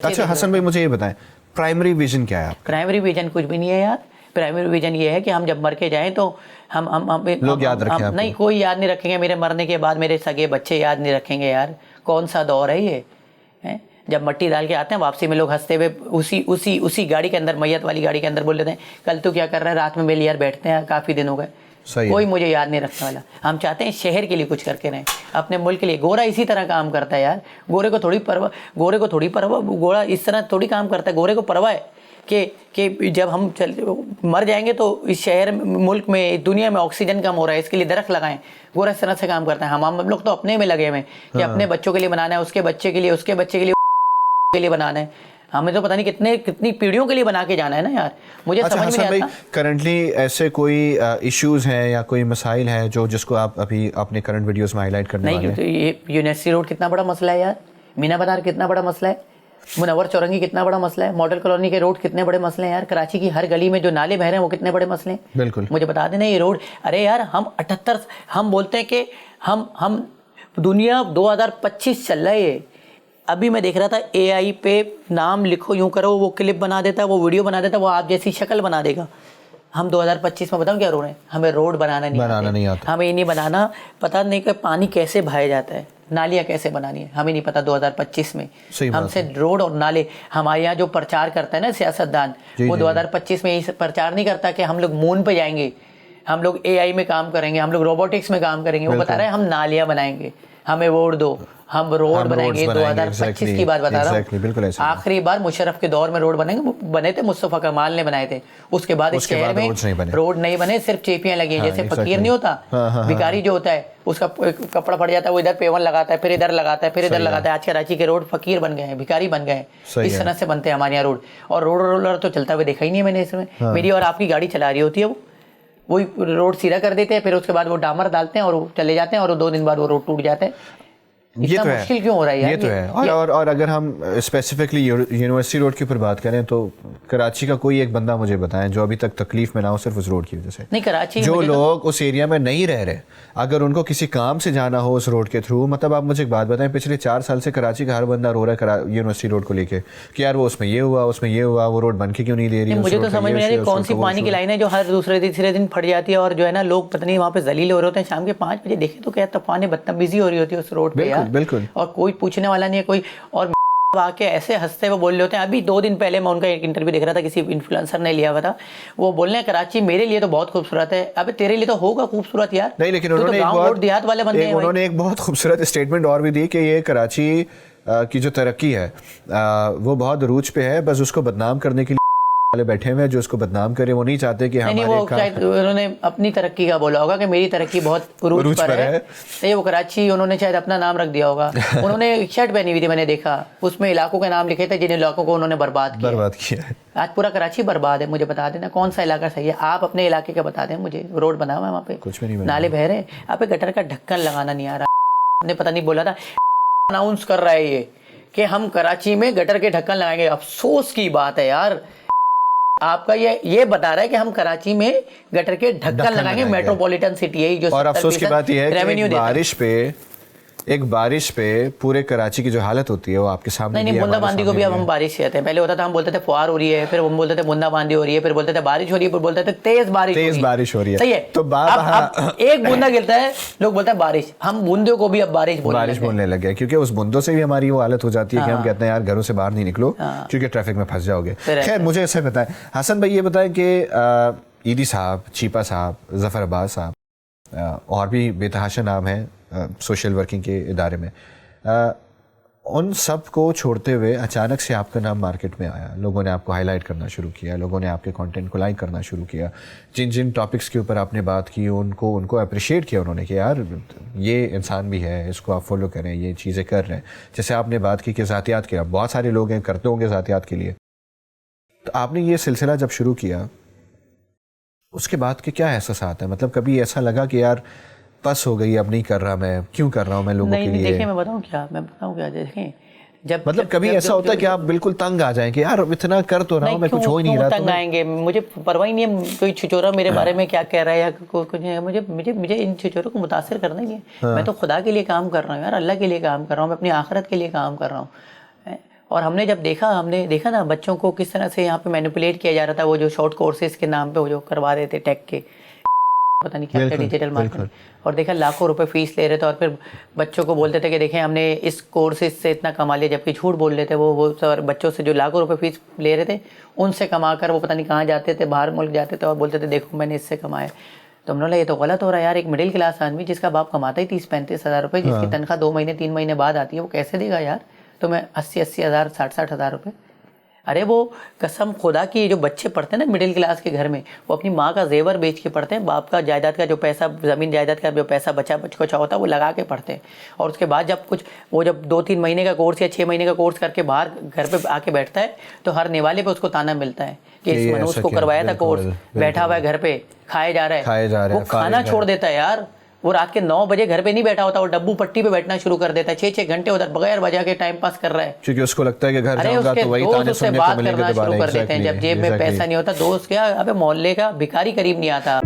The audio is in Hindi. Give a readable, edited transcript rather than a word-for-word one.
अच्छा हसन भाई, मुझे ये बताएं, प्राइमरी विजन क्या है आपका? प्राइमरी विजन कुछ भी नहीं है यार। प्राइमरी विजन ये है कि हम जब मर के जाएं तो लोग याद रखें आपको। नहीं, कोई याद नहीं रखेंगे। मेरे मरने के बाद मेरे सगे बच्चे याद नहीं रखेंगे यार। कौन सा दौर है ये है? जब मट्टी डाल के आते हैं वापसी में लोग हंसते हुए उसी गाड़ी के अंदर, मैयत वाली गाड़ी के अंदर बोल देते हैं कल तू क्या कर रहा है, रात में मिल यार, बैठते हैं, काफ़ी दिन हो गए। कोई मुझे याद नहीं रखने वाला। हम चाहते हैं शहर के लिए कुछ करके रहें, अपने मुल्क के लिए। गोरा इसी तरह काम करता है यार। गोरे को थोड़ी परवाह, गोरा इस तरह थोड़ी काम करता है। गोरे को परवाह है कि जब हम मर जाएंगे तो इस शहर मुल्क में, दुनिया में ऑक्सीजन कम हो रहा है, इसके लिए दरख्त लगाएं। गोरा इस तरह से काम करता है। हम लोग तो अपने में लगे हुए हैं कि अपने बच्चों के लिए बनाना है, उसके बच्चे के लिए, उसके बच्चे के लिए बनाना है। हमें तो पता नहीं कितनी पीढ़ियों के लिए बना के जाना है ना यार। मुझे समझ में नहीं आता। करंटली ऐसे कोई इश्यूज हैं या कोई मसाइल हैं जिसको आप अभी अपने करंट वीडियोस में हाईलाइट करने वाले हैं? नहीं, ये यूनिवर्सिटी रोड कितना बड़ा मसला है यार। मीना बाजार कितना बड़ा मसला है। मुनव्वर चौरंगी कितना बड़ा मसला है। मॉडल कॉलोनी के रोड कितने बड़े मसले हैं यार। कराची की हर गली में जो नाले बह रहे हैं वो कितने बड़े मसले हैं। बिल्कुल, मुझे बता देना ये रोड। अरे यार, हम बोलते हैं कि हम दुनिया 2025 चल रहा है। अभी मैं देख रहा था AI पे नाम लिखो, यूं करो, वो क्लिप बना देता है, वो वीडियो बना देता है, वो आप जैसी शक्ल बना देगा। हम 2025 में बताऊं क्या रो रहे हैं? हमें रोड बनाना नहीं आता। हमें ये नहीं बनाना, पता नहीं कि पानी कैसे बहाया जाता है, नालियाँ कैसे बनानी है, हमें नहीं पता। 2025 में हमसे रोड और नाले, हमारे यहाँ जो प्रचार करता है ना सियासतदान, वो 2025 में ये प्रचार नहीं करता कि हम लोग मून पे जाएंगे, हम लोग AI में काम करेंगे, हम लोग रोबोटिक्स में काम करेंगे। वो बता रहे हैं हम नालियाँ बनाएंगे, हमें वोट दो, हम रोड बनाएंगे। 2025 की बात बता रहा हूँ। आखिरी बार मुशर्रफ के दौर में रोड बने थे, मुस्तफ़ा कमाल ने बनाए थे। उसके बाद इस शहर में रोड नहीं बने, सिर्फ चेपियां लगी हैं। जैसे फकीर नहीं होता, भिखारी जो होता है, उसका कपड़ा फट जाता है, वो इधर पेवन लगाता है, फिर इधर लगाता है, फिर इधर लगाता है। आज कराची के रोड फकीर बन गए हैं, भिखारी बन गए हैं। इस तरह से बनते हैं हमारे यहाँ रोड। और रोड रोलर तो चलता हुआ देखा ही नहीं है मैंने इसमें। मेरी और आपकी गाड़ी चला रही होती है, वो रोड सीधा कर देते हैं, फिर उसके बाद वो डामर डालते हैं और वो चले जाते हैं, और 2 दिन बाद वो रोड टूट जाते हैं। ये तो मुश्किल क्यों हो रहा है यार? ये तो है। और अगर हम स्पेसिफिकली यूनिवर्सिटी रोड के ऊपर बात करें तो कराची का कोई एक बंदा मुझे बताएं जो अभी तक तकलीफ में ना हो सिर्फ उस रोड की वजह से। नहीं, कराची जो लोग उस एरिया में नहीं रह रहे, अगर उनको किसी काम से जाना हो उस रोड के थ्रू, मतलब आप मुझे एक बात बताएं, पिछले 4 साल से कराची का हर बंदा रो रहा है यूनिवर्सिटी रोड को लेके कि यार वो उसमें ये हुआ, उसमें ये हुआ, वो रोड बन के क्यों नहीं दे रही। मुझे तो समझ में नहीं आ रही कौन सी पानी की लाइन है जो हर दूसरे तीसरे दिन फट जाती है, और जो है ना लोग पता नहीं वहाँ पे जलील हो रहे होते हैं। शाम के 5 बजे देखे तो क्या तूफान बदतमीजी हो रही होती है उस रोड पे यार। बिल्कुल, और कोई पूछने वाला नहीं है कोई। और आके ऐसे हंसते हुए बोल रहे होते हैं। अभी 2 दिन पहले मैं उनका एक इंटरव्यू देख रहा था, किसी इन्फ्लुएंसर ने लिया हुआ था। वो बोल रहे हैं कराची मेरे लिए तो बहुत खूबसूरत है। अबे तेरे लिए तो होगा खूबसूरत यार। नहीं, लेकिन उन्होंने एक बहुत खूबसूरत स्टेटमेंट और भी दी कि ये कराची की जो तरक्की है वो बहुत अरूज पे है, बस उसको बदनाम करने के लिए वाले बैठे हुए हैं जो उसको बदनाम करे। वो नहीं चाहते कि हमारे उन्होंने अपनी तरक्की का बोला होगा कि मेरी तरक्की बहुत अरूज पर है। ये वो कराची उन्होंने शायद अपना नाम रख दिया होगा। उन्होंने एक शर्ट पहनी हुई थी, मैंने देखा, उसमें इलाकों के नाम लिखे थे जिन इलाकों को उन्होंने बर्बाद किया है। आज पूरा कराची बर्बाद है। मुझे बता देना कौन सा इलाका सही है। आप अपने इलाके का बता दें मुझे। रोड बना हुआ है वहाँ पे, कुछ भी नहीं, नाले बह रहे हैं। आप गटर का ढक्कन लगाना नहीं आ रहा। आपने पता नहीं बोला था, अनाउंस कर रहा है ये कि हम कराची में गटर के ढक्कन लगाएंगे। अफसोस की बात है यार, आपका ये बता रहा है कि हम कराची में गटर के ढक्कन लगाएंगे। मेट्रोपॉलिटन सिटी है जो। और अफसोस की बात यह है कि एक बारिश पे पूरे कराची की जो हालत होती है वो आपके सामने। नहीं, बूंदाबांदी को भी अब हम बारिश कहते हैं। पहले होता था हम बोलते थे फुहार हो रही है, फिर हम बोलते थे बूंदाबांदी हो रही है, फिर बोलते थे बारिश हो रही है, फिर बोलते थे तेज बारिश हो रही है। सही है। तो अब एक बूंदा गिरता है, लोग बोलते हैं बारिश। हम बूंदों को भी अब बारिश बोलने लग गए, क्योंकि उस बूंदों से भी हमारी वो हालत हो जाती है कि हम कहते हैं यार घरों से बाहर नहीं निकलो क्योंकि ट्रैफिक में फंस जाओगे। खैर, मुझे ऐसे बताएं हसन भाई, ये बताएं कि ईदी साहब, चीपा साहब, जफर अब्बास साहब और भी बेतहाशा नाम है सोशल वर्किंग के इदारे में, उन सब को छोड़ते हुए अचानक से आपका नाम मार्केट में आया। लोगों ने आपको हाईलाइट करना शुरू किया, लोगों ने आपके कंटेंट को लाइक करना शुरू किया। जिन जिन टॉपिक्स के ऊपर आपने बात की उनको अप्रिशिएट किया उन्होंने कि यार ये इंसान भी है, इसको आप फॉलो करें, ये चीज़ें कर रहे हैं। जैसे आपने बात की कि ज़ातियात के, बहुत सारे लोग हैं करते होंगे ज़ातियात के लिए। तो आपने ये सिलसिला जब शुरू किया उसके बाद के क्या एहसास आता है? मतलब कभी ऐसा लगा कि यार बस हो गई, अब नहीं कर रहा, मैं क्यों कर रहा हूँ मैं लोगों के लिए? देखिए मैं बताऊँ क्या देखें, जब मतलब कभी ऐसा होता है कि आप बिल्कुल तंग आ जाएं कि यार इतना कर तो रहा हूँ, मैं कुछ हो ही नहीं रहा। तंग आएंगे, मुझे परवाह ही नहीं है कोई छिचोरा मेरे बारे में क्या कह रहा है या कुछ। मुझे इन छिचोरों को मुतासिर करना ही है। मैं तो खुदा के लिए काम कर रहा हूँ यार, अल्लाह के लिए काम कर रहा हूँ, मैं अपनी आखिरत के लिए काम कर रहा हूँ। और हमने देखा ना बच्चों को किस तरह से यहाँ पे मैनिपुलेट किया जा रहा था, वो जो शॉर्ट कोर्सेज के नाम पे वो जो करवा देते टेक के, पता नहीं क्या डिजिटल मार्केटिंग, और देखा लाखों रुपए फीस ले रहे थे और फिर बच्चों को बोलते थे कि देखें हमने इस कोर्सेज से इतना कमा लिया, जबकि झूठ बोल रहे थे वो सर बच्चों से जो लाखों रुपए फीस ले रहे थे उनसे कमा कर वो पता नहीं कहाँ जाते थे, बाहर मुल्क जाते थे और बोलते थे देखो मैंने इससे कमाया। तो हमने बोला ये तो गलत हो रहा है यार, एक मिडिल क्लास आदमी जिसका बाप कमाता ही 30-35 हज़ार रुपये, जिसकी तनख्वाह 2 महीने 3 महीने बाद आती है, वो कैसे देगा यार तुम्हें 80-80 हज़ार 60-60 हज़ार रुपये। अरे वो कसम खुदा की जो बच्चे पढ़ते हैं ना मिडिल क्लास के घर में, वो अपनी माँ का जेवर बेच के पढ़ते हैं, बाप का जायदाद का जो पैसा, ज़मीन जायदाद का जो पैसा बचा होता है वो लगा के पढ़ते हैं, और उसके बाद जब 2-3 महीने का कोर्स या 6 महीने का कोर्स करके बाहर घर पे आके बैठता है तो हर निवाले पे उसको ताना मिलता है कि इस मनुष्य को करवाया था कोर्स, बैठा हुआ है घर पे खाए जा रहा है, वो खाना छोड़ देता है यार। वो रात के 9 बजे घर पे नहीं बैठा होता, वो डब्बू पट्टी पे बैठना शुरू कर देता है, 6-6 घंटे उधर बगैर वजह के टाइम पास कर रहा है, क्योंकि उसको लगता है कि घर जाऊंगा तो वही ताने सुनने को मिलेंगे दोबारा। शुरू कर देते हैं, जब जेब में पैसा नहीं होता दोस्त क्या, अबे मोहल्ले का भिखारी करीब नहीं आता।